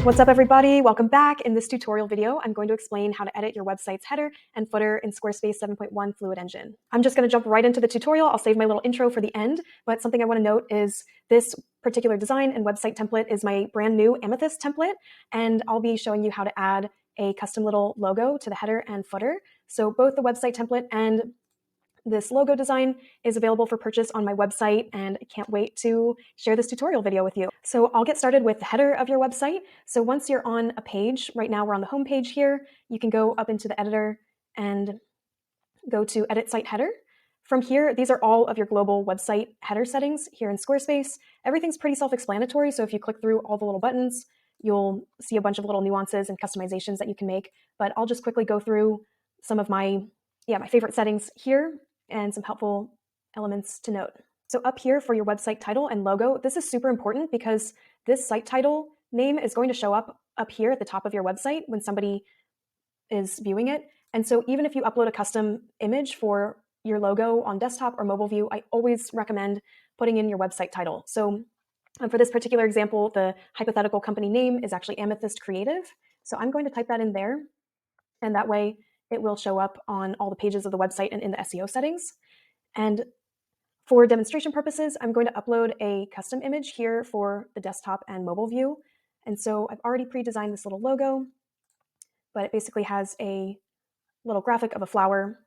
What's up, everybody? Welcome back. In this tutorial video, I'm going to explain how to edit your website's header and footer in Squarespace 7.1 Fluid Engine. I'm just going to jump right into the tutorial. I'll save my little intro for the end, but something I want to note is this particular design and website template is my brand new Amethyst template, and I'll be showing you how to add a custom little logo to the header and footer. So both the website template and this logo design is available for purchase on my website, and I can't wait to share this tutorial video with you. So I'll get started with the header of your website. So once you're on a page, right now we're on the home page here, you can go up into the editor and go to Edit Site Header. From here, these are all of your global website header settings here in Squarespace. Everything's pretty self-explanatory, so if you click through all the little buttons, you'll see a bunch of little nuances and customizations that you can make, but I'll just quickly go through some of my favorite settings here and some helpful elements to note. So up here for your website title and logo, this is super important because this site title name is going to show up here at the top of your website when somebody is viewing it. And so even if you upload a custom image for your logo on desktop or mobile view, I always recommend putting in your website title. So for this particular example, the hypothetical company name is actually Amethyst Creative. So I'm going to type that in there, and that way it will show up on all the pages of the website and in the SEO settings. And for demonstration purposes, I'm going to upload a custom image here for the desktop and mobile view. And so I've already pre-designed this little logo, but it basically has a little graphic of a flower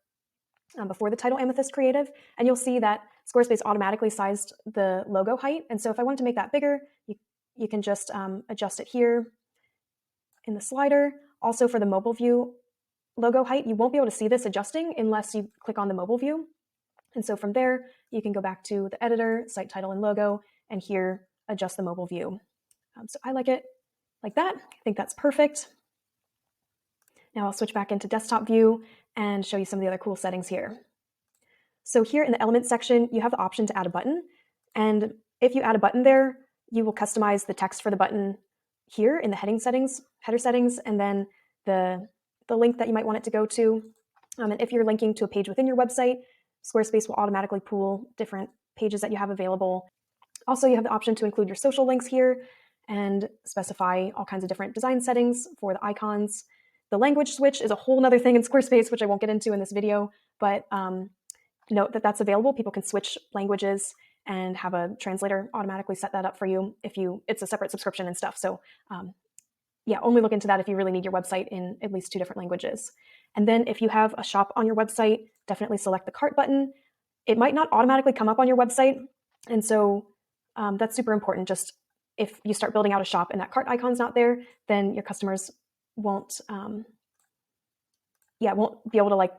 before the title Amethyst Creative. And you'll see that Squarespace automatically sized the logo height. And so if I wanted to make that bigger, you can just adjust it here in the slider. Also for the mobile view logo height, you won't be able to see this adjusting unless you click on the mobile view. And so from there, you can go back to the editor, site title and logo, and here adjust the mobile view. So I like it like that. I think that's perfect. Now I'll switch back into desktop view and show you some of the other cool settings here. So here in the elements section, you have the option to add a button. And if you add a button there, you will customize the text for the button here in the header settings, and then the link that you might want it to go to. And if you're linking to a page within your website, Squarespace will automatically pool different pages that you have available. Also, you have the option to include your social links here and specify all kinds of different design settings for the icons. The language switch is a whole other thing in Squarespace, which I won't get into in this video, but note that that's available. People can switch languages and have a translator automatically set that up for you if it's a separate subscription and stuff. So only look into that if you really need your website in at least 2 different languages. And then if you have a shop on your website, definitely select the cart button. It might not automatically come up on your website. And so that's super important. Just if you start building out a shop and that cart icon's not there, then your customers won't be able to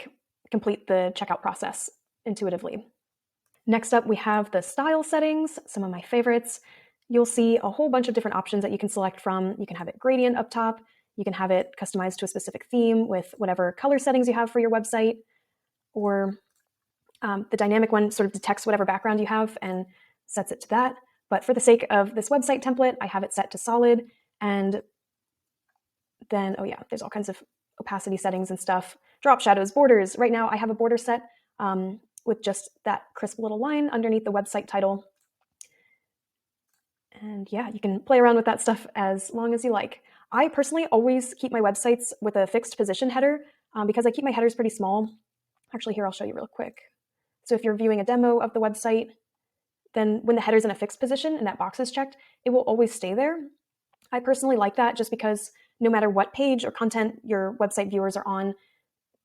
complete the checkout process intuitively. Next up, we have the style settings, some of my favorites. You'll see a whole bunch of different options that you can select from. You can have it gradient up top. You can have it customized to a specific theme with whatever color settings you have for your website, or the dynamic one sort of detects whatever background you have and sets it to that. But for the sake of this website template, I have it set to solid. And then, there's all kinds of opacity settings and stuff. Drop shadows, borders. Right now I have a border set with just that crisp little line underneath the website title. And you can play around with that stuff as long as you like. I personally always keep my websites with a fixed position header because I keep my headers pretty small. Actually, here, I'll show you real quick. So if you're viewing a demo of the website, then when the header's in a fixed position and that box is checked, it will always stay there. I personally like that just because no matter what page or content your website viewers are on,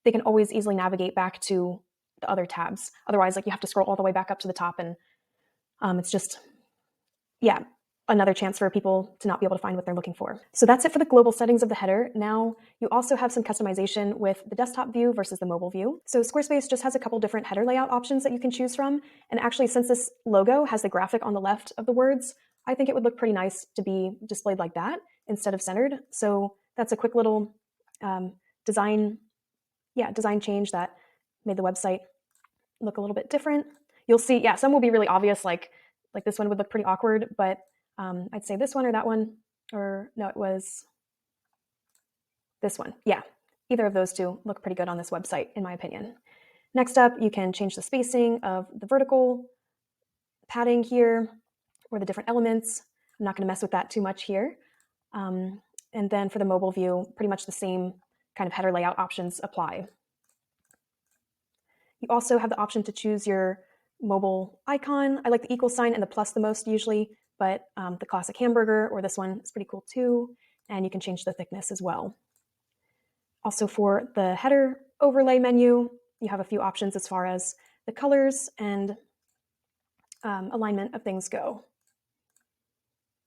they can always easily navigate back to the other tabs. Otherwise, you have to scroll all the way back up to the top, and it's just, another chance for people to not be able to find what they're looking for. So that's it for the global settings of the header. Now, you also have some customization with the desktop view versus the mobile view. So Squarespace just has a couple different header layout options that you can choose from. And actually, since this logo has the graphic on the left of the words, I think it would look pretty nice to be displayed like that instead of centered. So that's a quick little design change that made the website look a little bit different. You'll see, some will be really obvious, like this one would look pretty awkward, but I'd say this one or that one, or no, it was this one. Either of those two look pretty good on this website, in my opinion. Next up, you can change the spacing of the vertical padding here, or the different elements. I'm not going to mess with that too much here. And then for the mobile view, pretty much the same kind of header layout options apply. You also have the option to choose your mobile icon. I like the equal sign and the plus the most usually, but the classic hamburger or this one is pretty cool too. And you can change the thickness as well. Also for the header overlay menu, you have a few options as far as the colors and alignment of things go.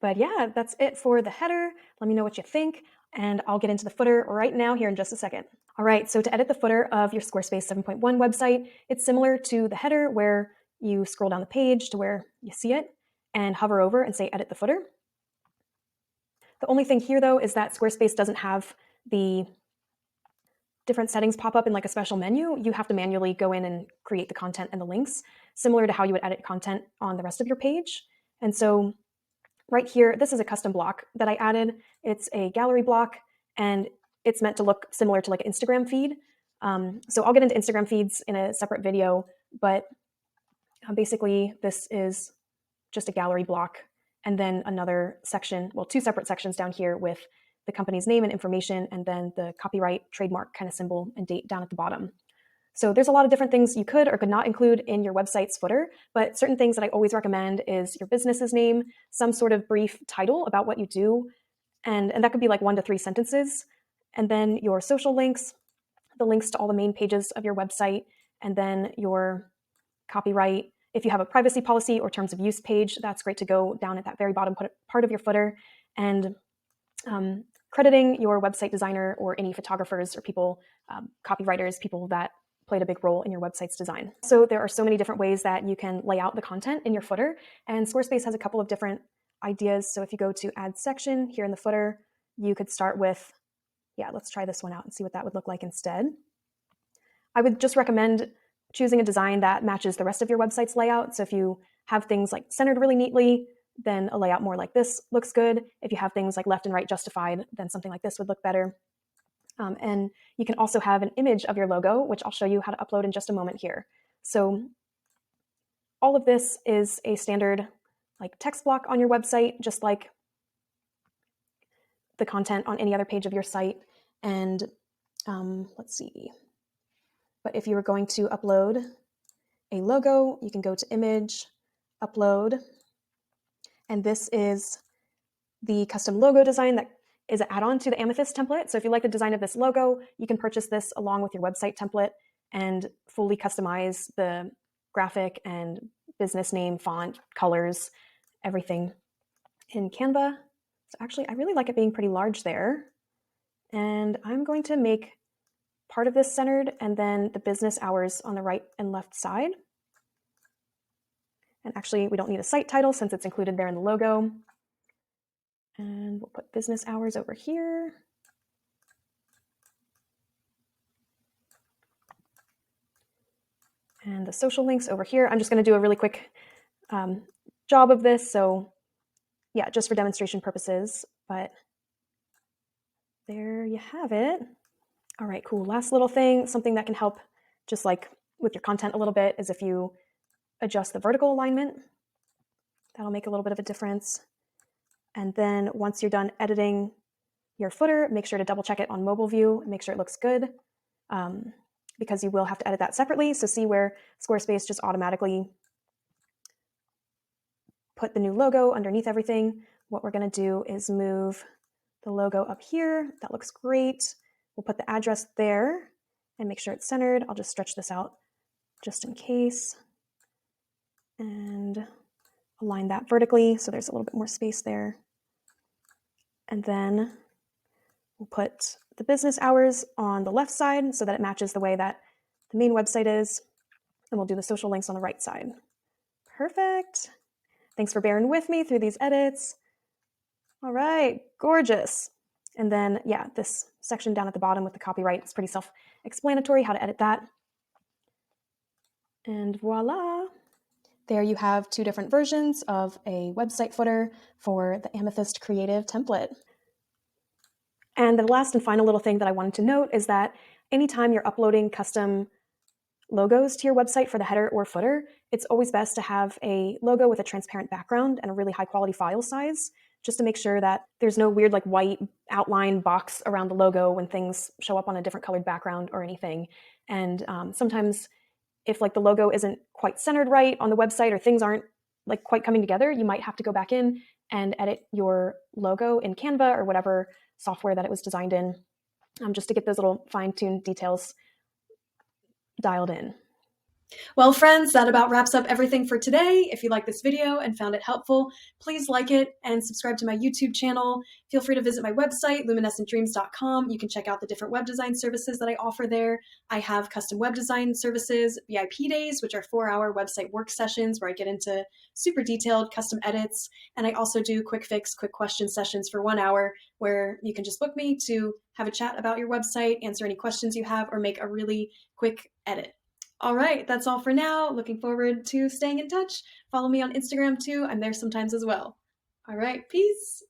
But yeah, that's it for the header. Let me know what you think, and I'll get into the footer right now here in just a second. All right, so to edit the footer of your Squarespace 7.1 website, it's similar to the header where you scroll down the page to where you see it and hover over and say edit the footer. The only thing here though is that Squarespace doesn't have the different settings pop up in like a special menu. You have to manually go in and create the content and the links, similar to how you would edit content on the rest of your page. And so right here, this is a custom block that I added. It's a gallery block, and it's meant to look similar to like an Instagram feed. So I'll get into Instagram feeds in a separate video, but basically this is just a gallery block, and then another section, well, two separate sections down here with the company's name and information, and then the copyright trademark kind of symbol and date down at the bottom. So there's a lot of different things you could or could not include in your website's footer, but certain things that I always recommend is your business's name, some sort of brief title about what you do, and that could be like 1 to 3 sentences, and then your social links, the links to all the main pages of your website, and then your copyright. If you have a privacy policy or terms of use page, that's great to go down at that very bottom part of your footer, and crediting your website designer or any photographers or people, copywriters, people that played a big role in your website's design. So there are so many different ways that you can lay out the content in your footer, and Squarespace has a couple of different ideas. So if you go to add section here in the footer, you could start with, let's try this one out and see what that would look like instead. I would just recommend choosing a design that matches the rest of your website's layout. So if you have things like centered really neatly, then a layout more like this looks good. If you have things like left and right justified, then something like this would look better. And you can also have an image of your logo, which I'll show you how to upload in just a moment here. So all of this is a standard like text block on your website, just like the content on any other page of your site. And let's see. But if you were going to upload a logo, you can go to image, upload, and this is the custom logo design that is an add-on to the Amethyst template. So if you like the design of this logo, you can purchase this along with your website template and fully customize the graphic and business name, font, colors, everything in Canva. So actually, I really like it being pretty large there. And I'm going to make part of this centered and then the business hours on the right and left side. And actually, we don't need a site title since it's included there in the logo. And we'll put business hours over here. And the social links over here. I'm just going to do a really quick job of this. So yeah, just for demonstration purposes, but there you have it. All right, cool. Last little thing, something that can help just like with your content a little bit is if you adjust the vertical alignment. That'll make a little bit of a difference. And then once you're done editing your footer, make sure to double check it on mobile view and make sure it looks good because you will have to edit that separately. So see where Squarespace just automatically put the new logo underneath everything. What we're going to do is move the logo up here. That looks great. We'll put the address there and make sure it's centered. I'll just stretch this out just in case and align that vertically so there's a little bit more space there. And then we'll put the business hours on the left side so that it matches the way that the main website is. And we'll do the social links on the right side. Perfect. Thanks for bearing with me through these edits. All right, gorgeous. And then, yeah, this section down at the bottom with the copyright is pretty self-explanatory how to edit that. And voila. There you have 2 different versions of a website footer for the Amethyst Creative template. And the last and final little thing that I wanted to note is that anytime you're uploading custom logos to your website for the header or footer, it's always best to have a logo with a transparent background and a really high quality file size. just to make sure that there's no weird like white outline box around the logo when things show up on a different colored background or anything. And sometimes if like the logo isn't quite centered right on the website or things aren't like quite coming together, you might have to go back in and edit your logo in Canva or whatever software that it was designed in, just to get those little fine-tuned details dialed in. Well, friends, that about wraps up everything for today. If you liked this video and found it helpful, please like it and subscribe to my YouTube channel. Feel free to visit my website, luminescentdreams.com. You can check out the different web design services that I offer there. I have custom web design services, VIP days, which are 4-hour website work sessions where I get into super detailed custom edits. And I also do quick fix, quick question sessions for 1 hour where you can just book me to have a chat about your website, answer any questions you have, or make a really quick edit. All right, that's all for now. Looking forward to staying in touch. Follow me on Instagram too. I'm there sometimes as well. All right, peace.